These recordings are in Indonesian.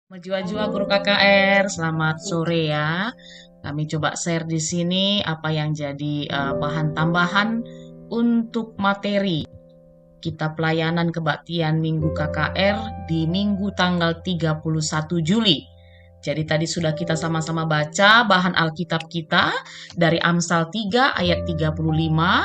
Jua-jua guru KKR, selamat sore ya. Kami coba share di sini apa yang jadi bahan tambahan untuk materi kita pelayanan kebaktian Minggu KKR di Minggu tanggal 31 Juli. Jadi tadi sudah kita sama-sama baca bahan Alkitab kita dari Amsal 3 ayat 35,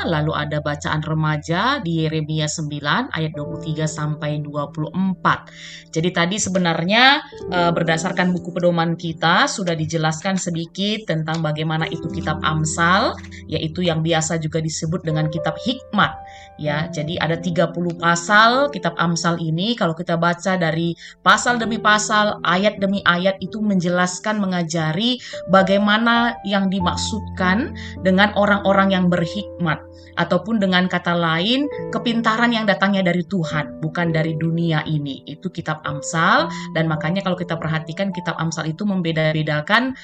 lalu ada bacaan remaja di Yeremia 9 ayat 23 sampai 24. Jadi tadi sebenarnya berdasarkan buku pedoman kita sudah dijelaskan sedikit tentang bagaimana itu kitab Amsal, yaitu yang biasa juga disebut dengan kitab hikmat. Ya, jadi ada 30 pasal kitab Amsal ini. Kalau kita baca dari pasal demi pasal, ayat demi ayat, itu menjelaskan, mengajari bagaimana yang dimaksudkan dengan orang-orang yang berhikmat, ataupun dengan kata lain kepintaran yang datangnya dari Tuhan, bukan dari dunia ini. Itu kitab Amsal, dan makanya kalau kita perhatikan kitab Amsal itu membeda-bedakan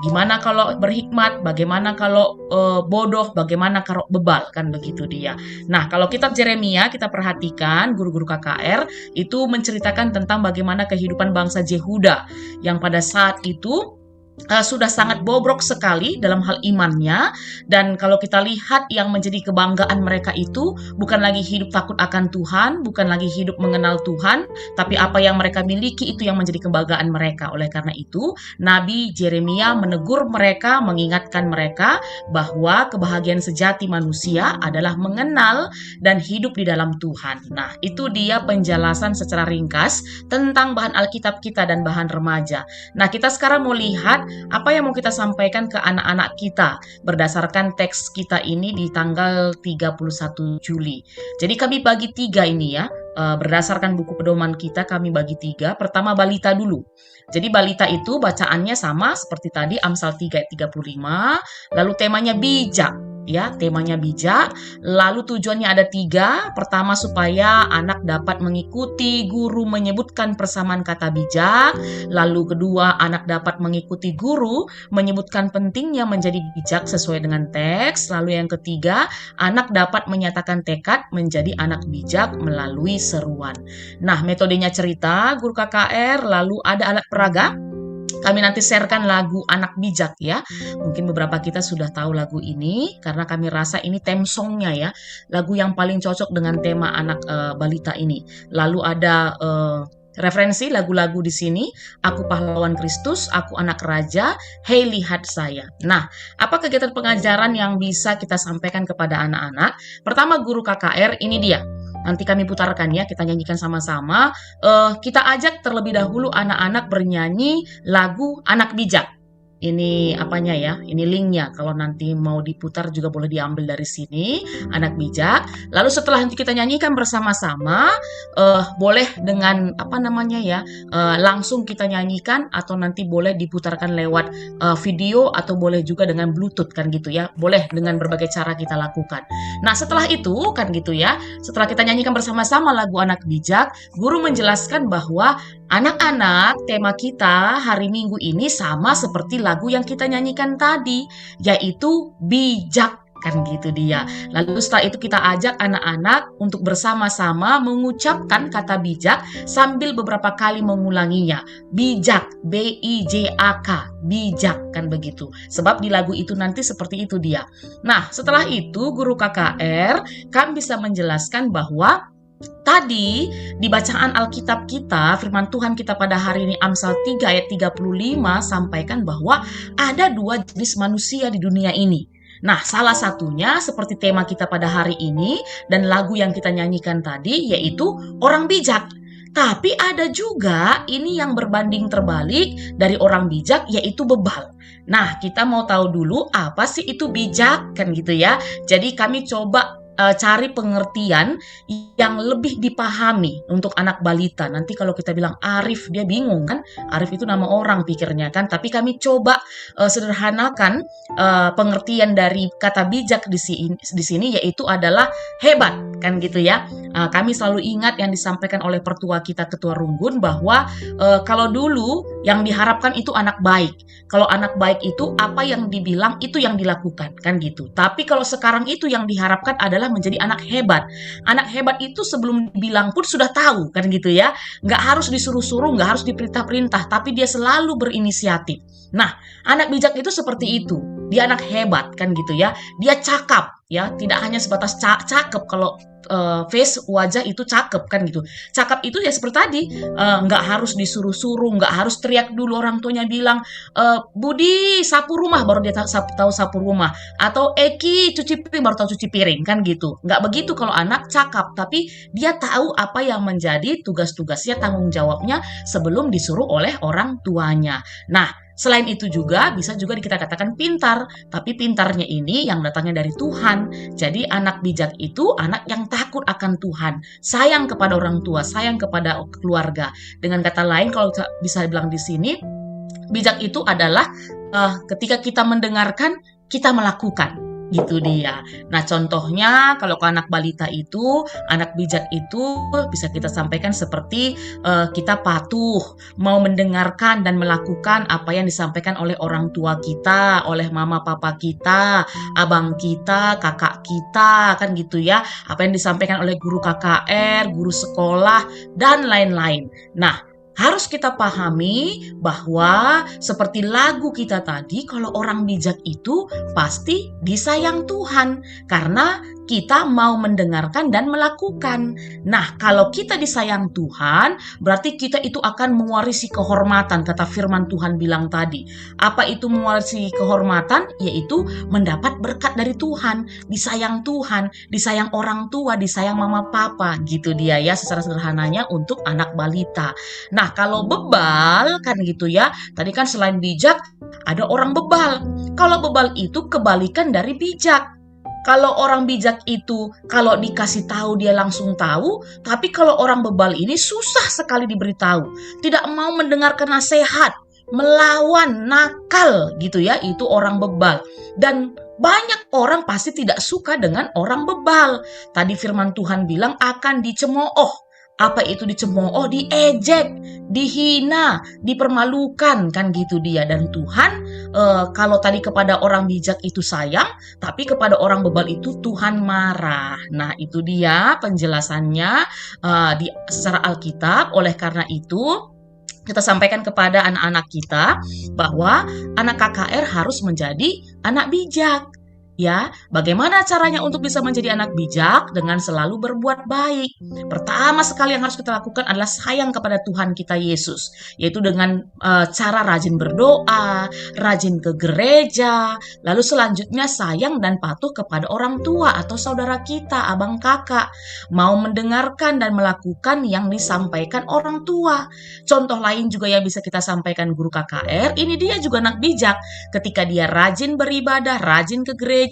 gimana kalau berhikmat, bagaimana kalau bodoh, bagaimana kalau bebal, kan begitu dia. Nah, kalau kitab Yeremia kita perhatikan, guru-guru KKR itu menceritakan tentang bagaimana kehidupan bangsa Yehuda yang pada saat itu sudah sangat bobrok sekali dalam hal imannya. Dan kalau kita lihat yang menjadi kebanggaan mereka itu bukan lagi hidup takut akan Tuhan, bukan lagi hidup mengenal Tuhan, tapi apa yang mereka miliki itu yang menjadi kebanggaan mereka. Oleh karena itu Nabi Yeremia menegur mereka, mengingatkan mereka bahwa kebahagiaan sejati manusia adalah mengenal dan hidup di dalam Tuhan. Nah, itu dia penjelasan secara ringkas tentang bahan Alkitab kita dan bahan remaja. Nah, kita sekarang mau lihat apa yang mau kita sampaikan ke anak-anak kita berdasarkan teks kita ini di tanggal 31 Juli. Jadi kami bagi tiga ini ya, berdasarkan buku pedoman kita kami bagi tiga. Pertama balita dulu. Jadi balita itu bacaannya sama seperti tadi Amsal 3 ayat 35, lalu temanya bijak. Ya, temanya bijak. Lalu tujuannya ada tiga. Pertama, supaya anak dapat mengikuti guru menyebutkan persamaan kata bijak. Lalu kedua, anak dapat mengikuti guru menyebutkan pentingnya menjadi bijak sesuai dengan teks. Lalu yang ketiga, anak dapat menyatakan tekad menjadi anak bijak melalui seruan. Nah, metodenya cerita, guru KKR, lalu ada alat peraga. Kami nanti sharekan lagu Anak Bijak ya. Mungkin beberapa kita sudah tahu lagu ini karena kami rasa ini theme songnya ya. Lagu yang paling cocok dengan tema anak balita ini. Lalu ada referensi lagu-lagu di sini. Aku Pahlawan Kristus, Aku Anak Raja, Hei Lihat Saya. Nah, apa kegiatan pengajaran yang bisa kita sampaikan kepada anak-anak? Pertama, guru KKR, ini dia. Nanti kami putarkan ya, kita nyanyikan sama-sama. Kita ajak terlebih dahulu anak-anak bernyanyi lagu Anak Bijak. Ini apanya ya? Ini linknya. Kalau nanti mau diputar juga boleh diambil dari sini. Anak Bijak. Lalu setelah nanti kita nyanyikan bersama-sama, boleh dengan apa namanya ya? Langsung kita nyanyikan atau nanti boleh diputarkan lewat video atau boleh juga dengan Bluetooth kan gitu ya. Boleh dengan berbagai cara kita lakukan. Nah, setelah itu kan gitu ya. Setelah kita nyanyikan bersama-sama lagu Anak Bijak, guru menjelaskan bahwa anak-anak, tema kita hari Minggu ini sama seperti lagu yang kita nyanyikan tadi, yaitu bijak, kan gitu dia. Lalu setelah itu kita ajak anak-anak untuk bersama-sama mengucapkan kata bijak sambil beberapa kali mengulanginya. Bijak, B-I-J-A-K, bijak, kan begitu. Sebab di lagu itu nanti seperti itu dia. Nah, setelah itu guru KKR kan bisa menjelaskan bahwa tadi di bacaan Alkitab kita, firman Tuhan kita pada hari ini Amsal 3 ayat 35 sampaikan bahwa ada dua jenis manusia di dunia ini. Nah, salah satunya seperti tema kita pada hari ini dan lagu yang kita nyanyikan tadi, yaitu orang bijak. Tapi ada juga ini yang berbanding terbalik dari orang bijak, yaitu bebal. Nah, kita mau tahu dulu apa sih itu bijak, kan gitu ya. Jadi kami coba cari pengertian yang lebih dipahami untuk anak balita. Nanti kalau kita bilang Arif, dia bingung kan? Arif itu nama orang pikirnya kan. Tapi kami coba sederhanakan pengertian dari kata bijak di sini yaitu adalah hebat, kan gitu ya. Kami selalu ingat yang disampaikan oleh pertua kita Ketua Runggun bahwa kalau dulu Yang diharapkan itu anak baik. Kalau anak baik itu apa yang dibilang itu yang dilakukan, kan gitu. Tapi kalau sekarang itu yang diharapkan adalah menjadi anak hebat. Anak hebat itu sebelum dibilang pun sudah tahu, kan gitu ya. Nggak harus disuruh-suruh, nggak harus diperintah-perintah, tapi dia selalu berinisiatif. Nah, anak bijak itu seperti itu. Dia anak hebat, kan gitu ya. Dia cakap, ya, tidak hanya sebatas cakep. Kalau face wajah itu cakep, kan gitu. Cakep itu ya seperti tadi, nggak harus disuruh-suruh, nggak harus teriak dulu orang tuanya bilang, Budi sapu rumah baru dia tahu sapu rumah, atau Eki cuci piring baru tahu cuci piring, kan gitu. Nggak begitu kalau anak cakap, tapi dia tahu apa yang menjadi tugas-tugasnya, tanggung jawabnya sebelum disuruh oleh orang tuanya. Nah, selain itu juga bisa juga kita katakan pintar, tapi pintarnya ini yang datangnya dari Tuhan. Jadi anak bijak itu anak yang takut akan Tuhan, sayang kepada orang tua, sayang kepada keluarga. Dengan kata lain, kalau bisa bilang di sini, bijak itu adalah ketika kita mendengarkan, kita melakukan. Gitu dia. Nah, contohnya kalau ke anak balita itu, anak bijak itu bisa kita sampaikan seperti kita patuh, mau mendengarkan dan melakukan apa yang disampaikan oleh orang tua kita, oleh mama papa kita, abang kita, kakak kita, kan gitu ya. Apa yang disampaikan oleh guru KKR, guru sekolah, dan lain-lain. Nah, harus kita pahami bahwa seperti lagu kita tadi, kalau orang bijak itu pasti disayang Tuhan karena kita mau mendengarkan dan melakukan. Nah, kalau kita disayang Tuhan, berarti kita itu akan mewarisi kehormatan, kata firman Tuhan bilang tadi. Apa itu mewarisi kehormatan? Yaitu mendapat berkat dari Tuhan, disayang Tuhan, disayang orang tua, disayang mama papa, gitu dia ya, secara sederhananya untuk anak balita. Nah, kalau bebal kan gitu ya. Tadi kan selain bijak ada orang bebal. Kalau bebal itu kebalikan dari bijak. Kalau orang bijak itu kalau dikasih tahu dia langsung tahu, tapi kalau orang bebal ini susah sekali diberitahu. Tidak mau mendengarkan nasihat, melawan, nakal gitu ya, itu orang bebal. Dan banyak orang pasti tidak suka dengan orang bebal. Tadi firman Tuhan bilang akan dicemooh. Apa itu dicemooh? Diejek, dihina, dipermalukan, kan gitu dia. Dan Tuhan kalau tadi kepada orang bijak itu sayang, tapi kepada orang bebal itu Tuhan marah. Nah, itu dia penjelasannya secara Alkitab. Oleh karena itu kita sampaikan kepada anak-anak kita bahwa anak KKR harus menjadi anak bijak. Ya, bagaimana caranya untuk bisa menjadi anak bijak? Dengan selalu berbuat baik. Pertama sekali yang harus kita lakukan adalah sayang kepada Tuhan kita Yesus, yaitu dengan cara rajin berdoa, rajin ke gereja, lalu selanjutnya sayang dan patuh kepada orang tua atau saudara kita, abang kakak, mau mendengarkan dan melakukan yang disampaikan orang tua. Contoh lain juga yang bisa kita sampaikan guru KKR, ini dia juga anak bijak. Ketika dia rajin beribadah, rajin ke gereja,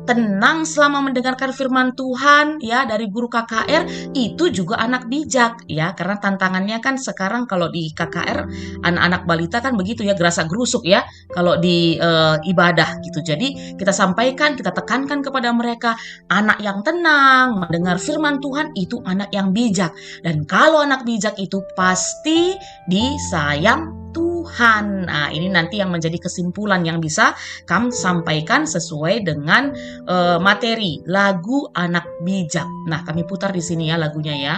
tenang selama mendengarkan firman Tuhan ya dari guru KKR, itu juga anak bijak ya, karena tantangannya kan sekarang kalau di KKR anak-anak balita kan begitu ya, gerasa gerusuk ya kalau di ibadah gitu. Jadi kita sampaikan, kita tekankan kepada mereka, anak yang tenang mendengar firman Tuhan itu anak yang bijak. Dan kalau anak bijak itu pasti disayang Tuhan. Nah, ini nanti yang menjadi kesimpulan yang bisa kami sampaikan sesuai dengan materi lagu anak bijak. Nah, kami putar di sini ya lagunya ya.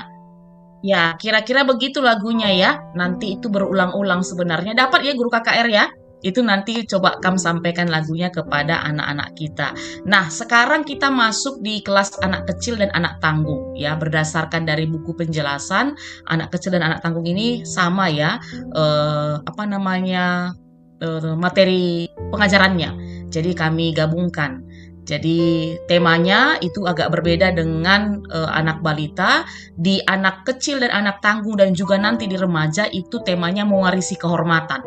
Ya, kira-kira begitu lagunya ya. Nanti itu berulang-ulang sebenarnya. Dapat ya guru KKR ya. Itu nanti coba kamu sampaikan lagunya kepada anak-anak kita. Nah, sekarang kita masuk di kelas anak kecil dan anak tanggung ya. Berdasarkan dari buku penjelasan, anak kecil dan anak tanggung ini sama ya. Materi pengajarannya. Jadi kami gabungkan. Jadi temanya itu agak berbeda dengan anak balita. Di anak kecil dan anak tanggung dan juga nanti di remaja itu temanya mewarisi kehormatan.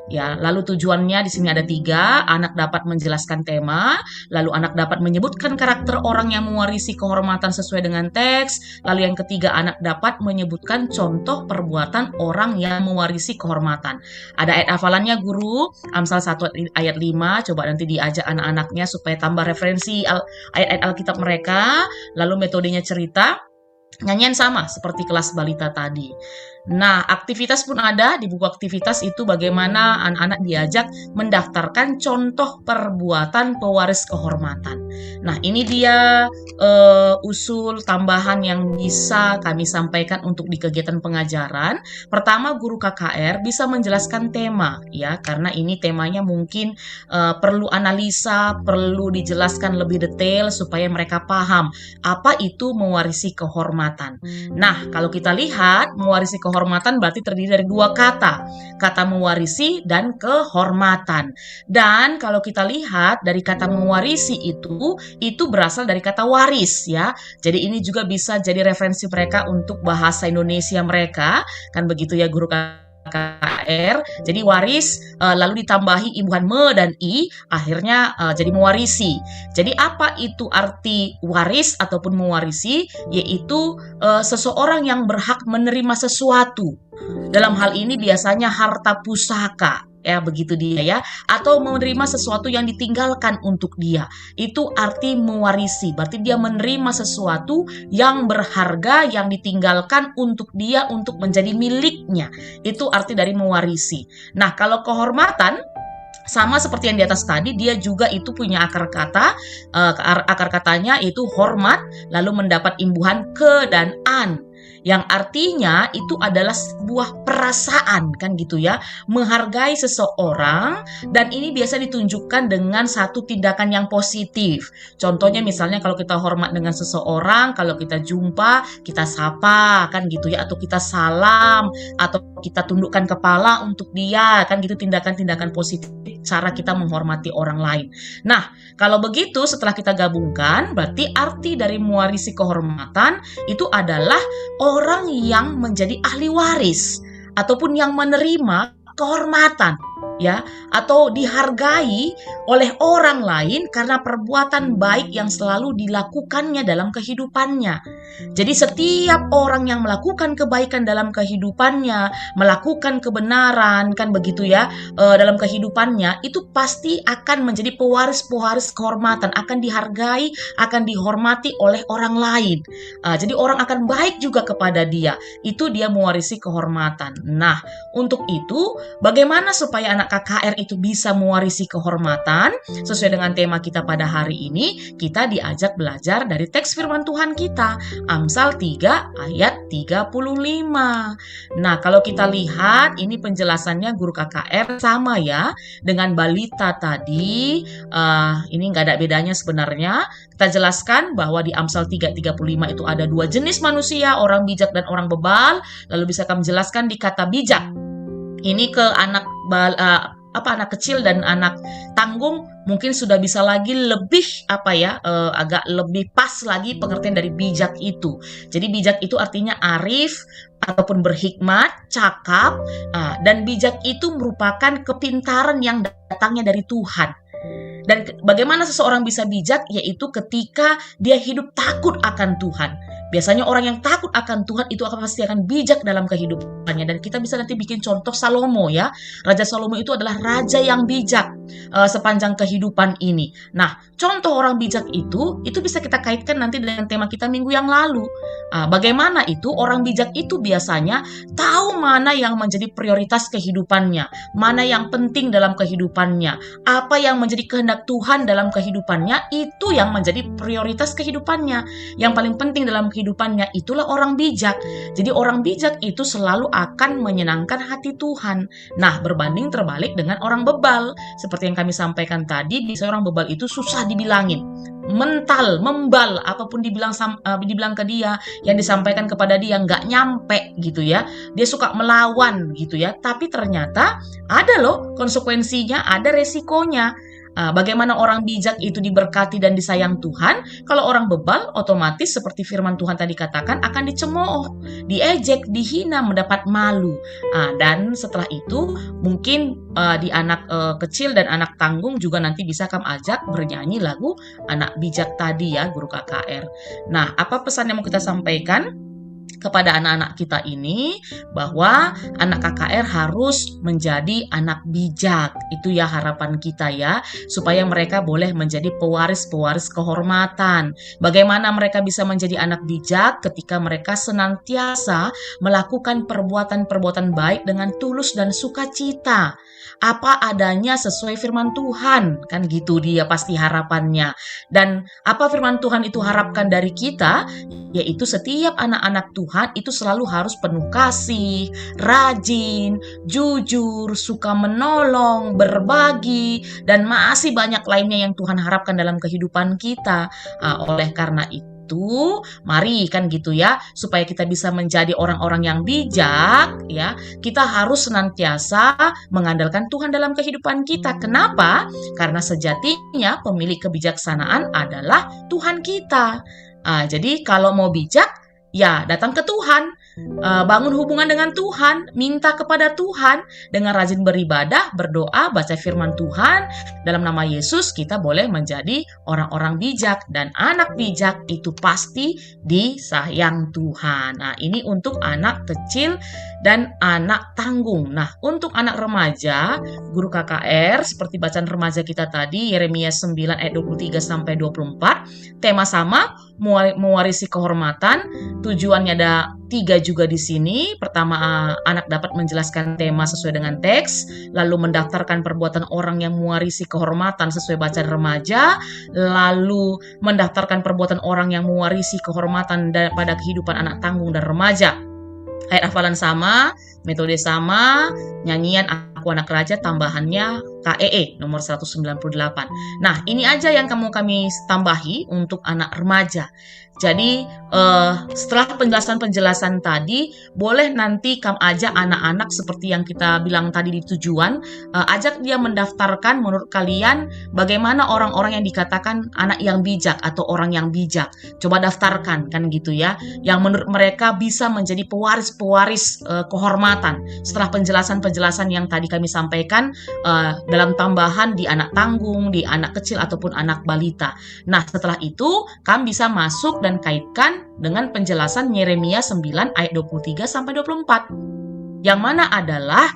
Ya, lalu tujuannya di sini ada 3. Anak dapat menjelaskan tema, lalu anak dapat menyebutkan karakter orang yang mewarisi kehormatan sesuai dengan teks, lalu yang ketiga anak dapat menyebutkan contoh perbuatan orang yang mewarisi kehormatan. Ada ayat hafalannya guru, Amsal 1 ayat 5, coba nanti diajak anak-anaknya supaya tambah referensi ayat-ayat Alkitab mereka, lalu metodenya cerita, nyanyian sama seperti kelas balita tadi. Nah, aktivitas pun ada di buku aktivitas itu bagaimana anak-anak diajak mendaftarkan contoh perbuatan pewaris kehormatan. Nah, ini dia usul tambahan yang bisa kami sampaikan untuk di kegiatan pengajaran. Pertama, guru KKR bisa menjelaskan tema ya, karena ini temanya mungkin perlu analisa, perlu dijelaskan lebih detail supaya mereka paham apa itu mewarisi kehormatan. Nah, kalau kita lihat mewarisi kehormatan berarti terdiri dari dua kata, kata mewarisi dan kehormatan. Dan kalau kita lihat dari kata mewarisi itu berasal dari kata waris ya. Jadi ini juga bisa jadi referensi mereka untuk bahasa Indonesia mereka, kan begitu ya guru KKR. Jadi waris lalu ditambahi imbuhan me dan i, akhirnya jadi mewarisi. Jadi apa itu arti waris ataupun mewarisi? Yaitu seseorang yang berhak menerima sesuatu. Dalam hal ini biasanya harta pusaka, ya begitu dia ya, atau menerima sesuatu yang ditinggalkan untuk dia. Itu arti mewarisi, berarti dia menerima sesuatu yang berharga yang ditinggalkan untuk dia untuk menjadi miliknya. Itu arti dari mewarisi. Nah, kalau kehormatan sama seperti yang di atas tadi, dia juga itu punya akar kata, akar katanya itu hormat, lalu mendapat imbuhan ke dan an, yang artinya itu adalah sebuah perasaan kan gitu ya, menghargai seseorang, dan ini biasa ditunjukkan dengan satu tindakan yang positif. Contohnya misalnya kalau kita hormat dengan seseorang, kalau kita jumpa kita sapa kan gitu ya, atau kita salam, atau kita tundukkan kepala untuk dia kan gitu, tindakan-tindakan positif cara kita menghormati orang lain. Nah, kalau begitu setelah kita gabungkan berarti arti dari mewarisi kehormatan itu adalah orang yang menjadi ahli waris ataupun yang menerima kehormatan ya, atau dihargai oleh orang lain karena perbuatan baik yang selalu dilakukannya dalam kehidupannya. Jadi setiap orang yang melakukan kebaikan dalam kehidupannya, melakukan kebenaran kan begitu ya, dalam kehidupannya itu pasti akan menjadi pewaris-pewaris kehormatan, akan dihargai, akan dihormati oleh orang lain. Jadi orang akan baik juga kepada dia. Itu dia mewarisi kehormatan. Nah, untuk itu bagaimana supaya anak KKR itu bisa mewarisi kehormatan? Sesuai dengan tema kita pada hari ini, kita diajak belajar dari teks firman Tuhan kita, Amsal 3 ayat 35. Nah, kalau kita lihat ini penjelasannya guru KKR sama ya dengan balita tadi. Ini nggak ada bedanya sebenarnya. Kita jelaskan bahwa di Amsal 3:35 itu ada dua jenis manusia, orang bijak dan orang bebal. Lalu bisa kami jelaskan di kata bijak ini ke anak anak kecil dan anak tanggung mungkin sudah bisa lagi lebih agak lebih pas lagi pengertian dari bijak itu. Jadi bijak itu artinya arif ataupun berhikmat, cakap, dan bijak itu merupakan kepintaran yang datangnya dari Tuhan. Dan bagaimana seseorang bisa bijak? Yaitu ketika dia hidup takut akan Tuhan. Biasanya orang yang takut akan Tuhan itu pasti akan bijak dalam kehidupannya. Dan kita bisa nanti bikin contoh Salomo ya. Raja Salomo itu adalah raja yang bijak sepanjang kehidupan ini. Nah, contoh orang bijak itu bisa kita kaitkan nanti dengan tema kita minggu yang lalu. Bagaimana itu orang bijak itu biasanya tahu mana yang menjadi prioritas kehidupannya, mana yang penting dalam kehidupannya, apa yang menjadi kehendak Tuhan dalam kehidupannya, itu yang menjadi prioritas kehidupannya. Yang paling penting dalam kehidupannya itulah orang bijak. Jadi orang bijak itu selalu akan menyenangkan hati Tuhan. Nah, berbanding terbalik dengan orang bebal. Seperti yang kami sampaikan tadi, bisa orang bebal itu susah dibilangin. Mental, membal, apapun dibilang ke dia, yang disampaikan kepada dia nggak nyampe gitu ya. Dia suka melawan gitu ya. Tapi ternyata ada loh konsekuensinya, ada resikonya. Bagaimana orang bijak itu diberkati dan disayang Tuhan? Kalau orang bebal, otomatis seperti firman Tuhan tadi katakan akan dicemooh, diejek, dihina, mendapat malu. Dan setelah itu mungkin di anak kecil dan anak tanggung juga nanti bisa kami ajak bernyanyi lagu anak bijak tadi ya, guru KKR. Nah, apa pesan yang mau kita sampaikan? kepada anak-anak kita ini bahwa anak KKR harus menjadi anak bijak. Itu ya harapan kita ya, supaya mereka boleh menjadi pewaris-pewaris kehormatan. Bagaimana mereka bisa menjadi anak bijak ketika mereka senantiasa melakukan perbuatan-perbuatan baik dengan tulus dan sukacita. Apa adanya sesuai firman Tuhan, kan gitu dia pasti harapannya. Dan apa firman Tuhan itu harapkan dari kita? Yaitu setiap anak-anak Tuhan itu selalu harus penuh kasih, rajin, jujur, suka menolong, berbagi, dan masih banyak lainnya yang Tuhan harapkan dalam kehidupan kita. Oleh karena itu, mari kan gitu ya, supaya kita bisa menjadi orang-orang yang bijak ya, kita harus senantiasa mengandalkan Tuhan dalam kehidupan kita. Kenapa? Karena sejatinya pemilik kebijaksanaan adalah Tuhan kita. Jadi kalau mau bijak, ya datang ke Tuhan, bangun hubungan dengan Tuhan, minta kepada Tuhan, dengan rajin beribadah, berdoa, baca firman Tuhan. Dalam nama Yesus kita boleh menjadi orang-orang bijak, dan anak bijak itu pasti disayang Tuhan. Nah, ini untuk anak kecil dan anak tanggung. Nah, untuk anak remaja, guru KKR seperti bacaan remaja kita tadi, Yeremia 9 ayat 23 sampai 24, tema sama, mewarisi kehormatan. Tujuannya ada 3 juga di sini. Pertama, anak dapat menjelaskan tema sesuai dengan teks, lalu mendaftarkan perbuatan orang yang mewarisi kehormatan sesuai bacaan remaja, lalu mendaftarkan perbuatan orang yang mewarisi kehormatan pada kehidupan anak tanggung dan remaja. Ayat hafalan sama, metode sama, nyanyian Aku Anak Raja tambahannya KEE nomor 198. Nah, ini aja yang kami tambahi untuk anak remaja. Jadi setelah penjelasan-penjelasan tadi, boleh nanti kamu ajak anak-anak seperti yang kita bilang tadi di tujuan, ajak dia mendaftarkan menurut kalian bagaimana orang-orang yang dikatakan anak yang bijak atau orang yang bijak. Coba daftarkan kan gitu ya, yang menurut mereka bisa menjadi pewaris-pewaris kehormatan. Setelah penjelasan-penjelasan yang tadi kami sampaikan dalam tambahan di anak tanggung, di anak kecil ataupun anak balita. Nah, setelah itu kamu bisa masuk dan kaitkan dengan penjelasan Yeremia 9 ayat 23 sampai 24. Yang mana adalah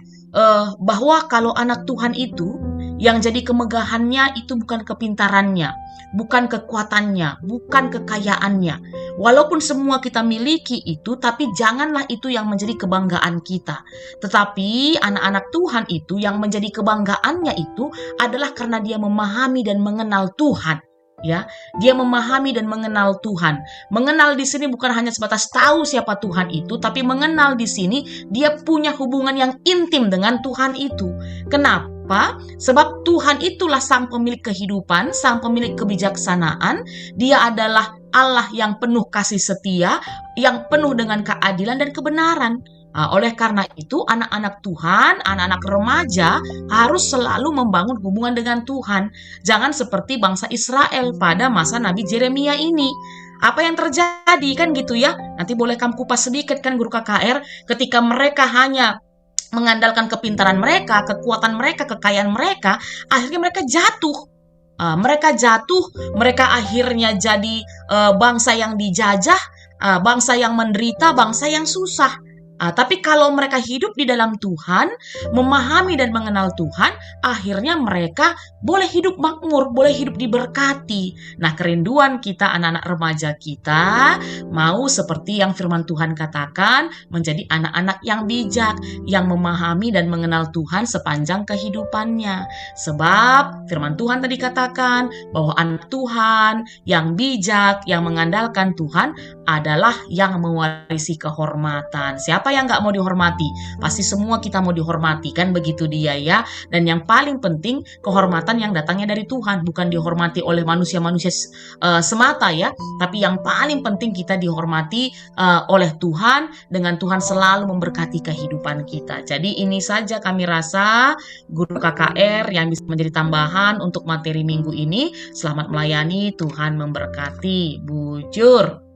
bahwa kalau anak Tuhan itu yang jadi kemegahannya itu bukan kepintarannya, bukan kekuatannya, bukan kekayaannya. Walaupun semua kita miliki itu, tapi janganlah itu yang menjadi kebanggaan kita. Tetapi anak-anak Tuhan itu yang menjadi kebanggaannya itu adalah karena dia memahami dan mengenal Tuhan. Ya, dia memahami dan mengenal Tuhan. Mengenal di sini bukan hanya sebatas tahu siapa Tuhan itu, tapi mengenal di sini dia punya hubungan yang intim dengan Tuhan itu. Kenapa? Sebab Tuhan itulah sang pemilik kehidupan, sang pemilik kebijaksanaan. Dia adalah Allah yang penuh kasih setia, yang penuh dengan keadilan dan kebenaran. Oleh karena itu, anak-anak Tuhan, anak-anak remaja harus selalu membangun hubungan dengan Tuhan. Jangan seperti bangsa Israel pada masa Nabi Yeremia ini. Apa yang terjadi kan gitu ya? Nanti boleh kamu kupas sedikit kan guru KKR, ketika mereka hanya mengandalkan kepintaran mereka, kekuatan mereka, kekayaan mereka, akhirnya mereka jatuh. Mereka akhirnya jadi bangsa yang dijajah, bangsa yang menderita, bangsa yang susah. Tapi kalau mereka hidup di dalam Tuhan, memahami dan mengenal Tuhan, akhirnya mereka boleh hidup makmur, boleh hidup diberkati. Nah, kerinduan kita anak-anak remaja kita mau seperti yang firman Tuhan katakan, menjadi anak-anak yang bijak, yang memahami dan mengenal Tuhan sepanjang kehidupannya. Sebab firman Tuhan tadi katakan bahwa anak Tuhan yang bijak, yang mengandalkan Tuhan adalah yang mewarisi kehormatan. Siapa yang gak mau dihormati? Pasti semua kita mau dihormati, kan begitu dia ya. Dan yang paling penting, kehormatan yang datangnya dari Tuhan, bukan dihormati oleh manusia-manusia semata ya. Tapi yang paling penting kita dihormati oleh Tuhan, dengan Tuhan selalu memberkati kehidupan kita. Jadi ini saja kami rasa guru KKR yang bisa menjadi tambahan untuk materi minggu ini. Selamat melayani, Tuhan memberkati. Bujur.